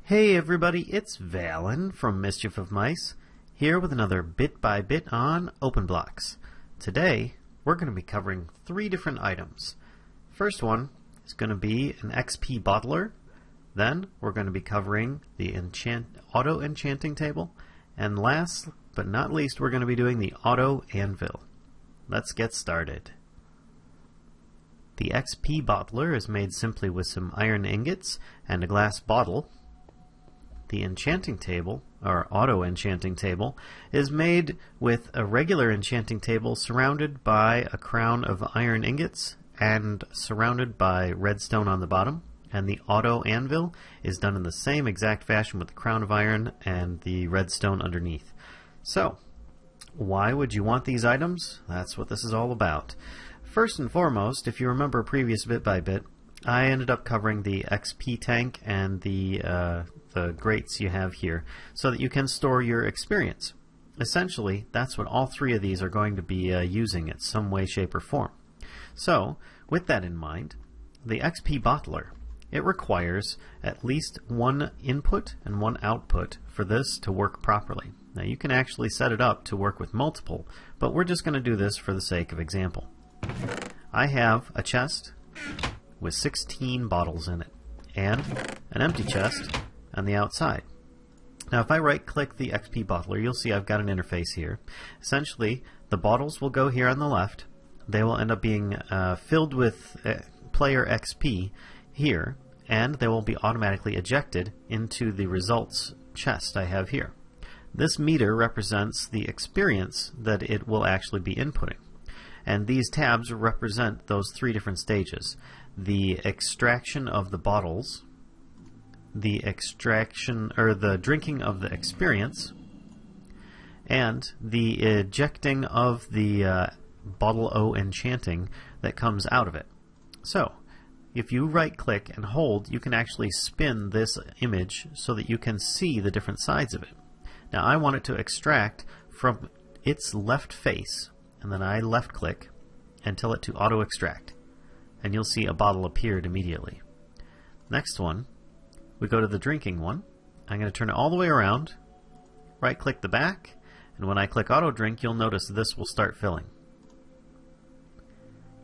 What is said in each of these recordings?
Hey everybody, it's Valen from Mischief of Mice, here with another Bit by Bit on OpenBlocks. Today, we're going to be covering 3 different items. First one is going to be an XP bottler. Then, we're going to be covering the Auto Enchanting Table. And last but not least, we're going to be doing the Auto Anvil. Let's get started. The XP bottler is made simply with some iron ingots and a glass bottle. The enchanting table, or auto enchanting table, is made with a regular enchanting table surrounded by a crown of iron ingots and surrounded by redstone on the bottom. And the auto anvil is done in the same exact fashion with the crown of iron and the redstone underneath. So, why would you want these items? That's what this is all about. First and foremost, if you remember previous Bit by Bit, I ended up covering the XP tank and the grates you have here so that you can store your experience. Essentially, that's what all 3 of these are going to be using in some way, shape, or form. So, with that in mind, the XP bottler, it requires at least 1 input and 1 output for this to work properly. Now, you can actually set it up to work with multiple, but we're just going to do this for the sake of example. I have a chest with 16 bottles in it, and an empty chest on the outside. Now if I right click the XP bottler, you'll see I've got an interface here. Essentially, the bottles will go here on the left. They will end up being filled with player XP here, and they will be automatically ejected into the results chest I have here. This meter represents the experience that it will actually be inputting. And these tabs represent those 3 different stages. The extraction of the bottles, the extraction or the drinking of the experience, and the ejecting of the bottle O enchanting that comes out of it. So, if you right click and hold, you can actually spin this image so that you can see the different sides of it. Now I want it to extract from its left face, and then I left click and tell it to auto extract, and you'll see a bottle appeared immediately. Next one, we go to the drinking one. I'm going to turn it all the way around, right click the back, and when I click auto drink, you'll notice this will start filling.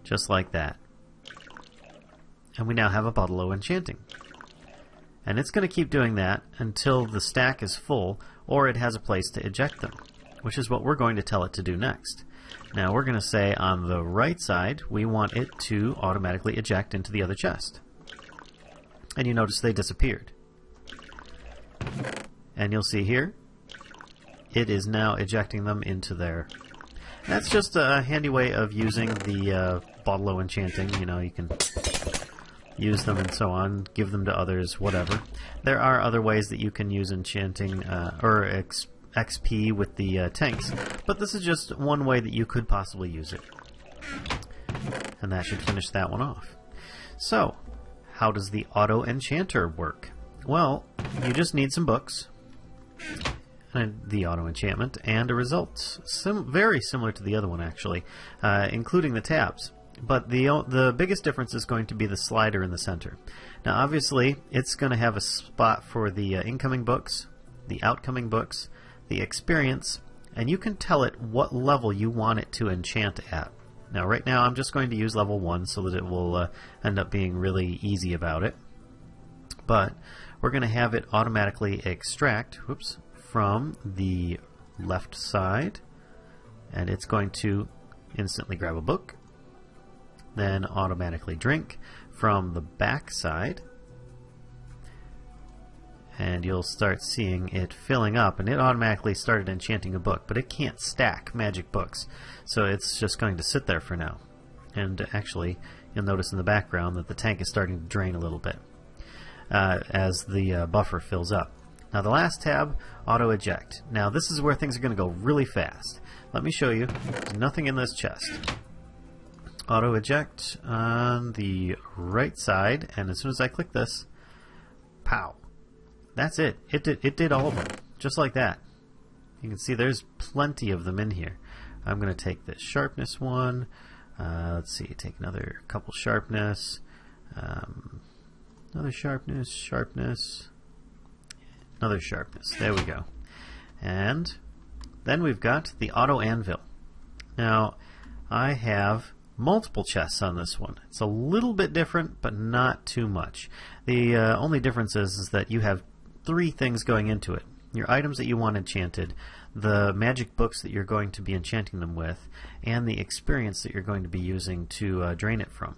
Just like that. And we now have a bottle O enchanting. And it's going to keep doing that until the stack is full or it has a place to eject them, which is what we're going to tell it to do next. Now we're going to say on the right side we want it to automatically eject into the other chest. And you notice they disappeared. And you'll see here, it is now ejecting them into there. That's just a handy way of using the bottle O enchanting. You know, you can use them and so on, give them to others, whatever. There are other ways that you can use enchanting or XP with the tanks, but this is just one way that you could possibly use it. And that should finish that one off. So, how does the Auto Enchanter work? Well, you just need some books, and the Auto Enchantment, and a result. Very similar to the other one, actually, including the tabs. But the biggest difference is going to be the slider in the center. Now, obviously, it's going to have a spot for the incoming books, the outcoming books, the experience, and you can tell it what level you want it to enchant at. Now right now I'm just going to use level 1 so that it will end up being really easy about it. But we're going to have it automatically extract from the left side, and it's going to instantly grab a book, then automatically drink from the back side. And you'll start seeing it filling up, and it automatically started enchanting a book, but it can't stack magic books, so it's just going to sit there for now. And actually, you'll notice in the background that the tank is starting to drain a little bit as the buffer fills up. Now the last tab, Auto Eject. Now this is where things are going to go really fast. Let me show you. There's nothing in this chest. Auto Eject on the right side, and as soon as I click this, pow! That's it. It did all of them, just like that. You can see there's plenty of them in here. I'm going to take this sharpness one. Let's see, take another couple sharpness. Another sharpness, Another sharpness. There we go. And then we've got the Auto Anvil. Now, I have multiple chests on this one. It's a little bit different, but not too much. The only difference is that you have 3 things going into it. Your items that you want enchanted, the magic books that you're going to be enchanting them with, and the experience that you're going to be using to drain it from,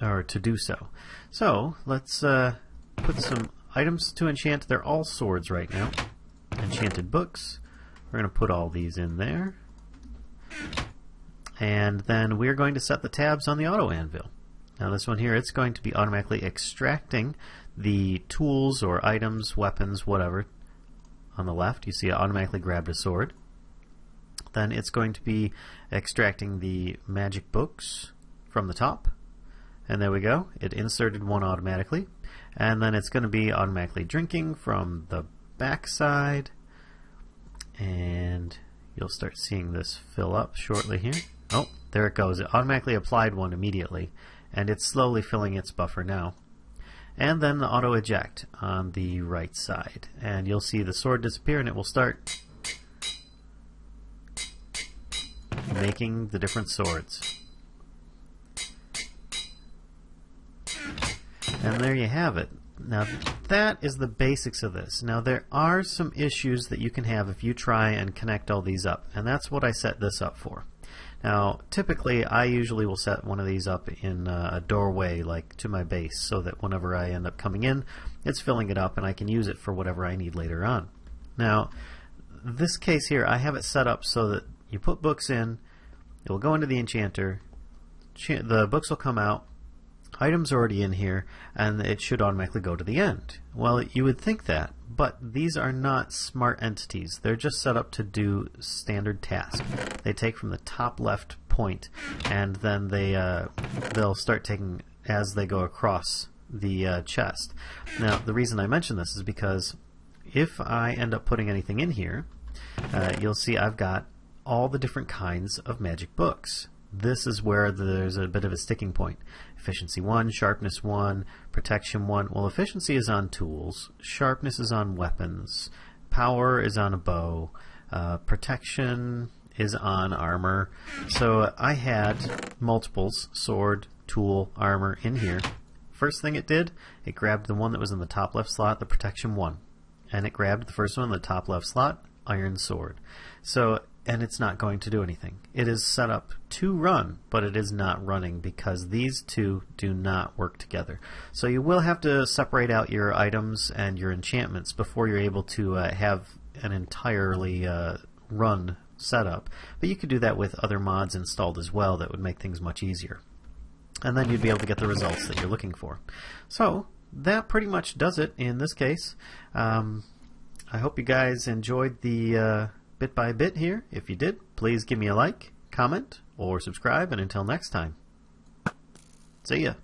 or to do so. So, let's put some items to enchant. They're all swords right now. Enchanted books. We're going to put all these in there. And then we're going to set the tabs on the Auto Anvil. Now this one here, it's going to be automatically extracting the tools or items, weapons, whatever. On the left, you see it automatically grabbed a sword. Then it's going to be extracting the magic books from the top. And there we go. It inserted one automatically. And then it's going to be automatically drinking from the back side. And you'll start seeing this fill up shortly here. Oh, there it goes. It automatically applied one immediately, and it's slowly filling its buffer now. And then the auto eject on the right side, and you'll see the sword disappear, and it will start making the different swords. And there you have it. Now that is the basics of this. Now there are some issues that you can have if you try and connect all these up, and that's what I set this up for. Now typically I usually will set one of these up in a doorway, like to my base, so that whenever I end up coming in, it's filling it up and I can use it for whatever I need later on. Now this case here, I have it set up so that you put books in, it will go into the Enchanter, the books will come out, items are already in here, and it should automatically go to the end. Well, you would think that, but these are not smart entities. They're just set up to do standard tasks. They take from the top left point, and then they'll start taking as they go across the chest. Now, the reason I mention this is because if I end up putting anything in here, you'll see I've got all the different kinds of magic books. This is where there's a bit of a sticking point. Efficiency 1, Sharpness 1, Protection 1. Well, Efficiency is on tools, Sharpness is on weapons, Power is on a bow, Protection is on armor. So I had multiples, sword, tool, armor in here. First thing it did, it grabbed the one that was in the top left slot, the Protection 1. And it grabbed the first one in the top left slot, Iron Sword. And it's not going to do anything. It is set up to run, but it is not running because these two do not work together. So you will have to separate out your items and your enchantments before you're able to have an entirely run setup. But you could do that with other mods installed as well that would make things much easier. And then you'd be able to get the results that you're looking for. So that pretty much does it in this case. I hope you guys enjoyed the bit by bit here. If you did, please give me a like, comment, or subscribe, and until next time, see ya.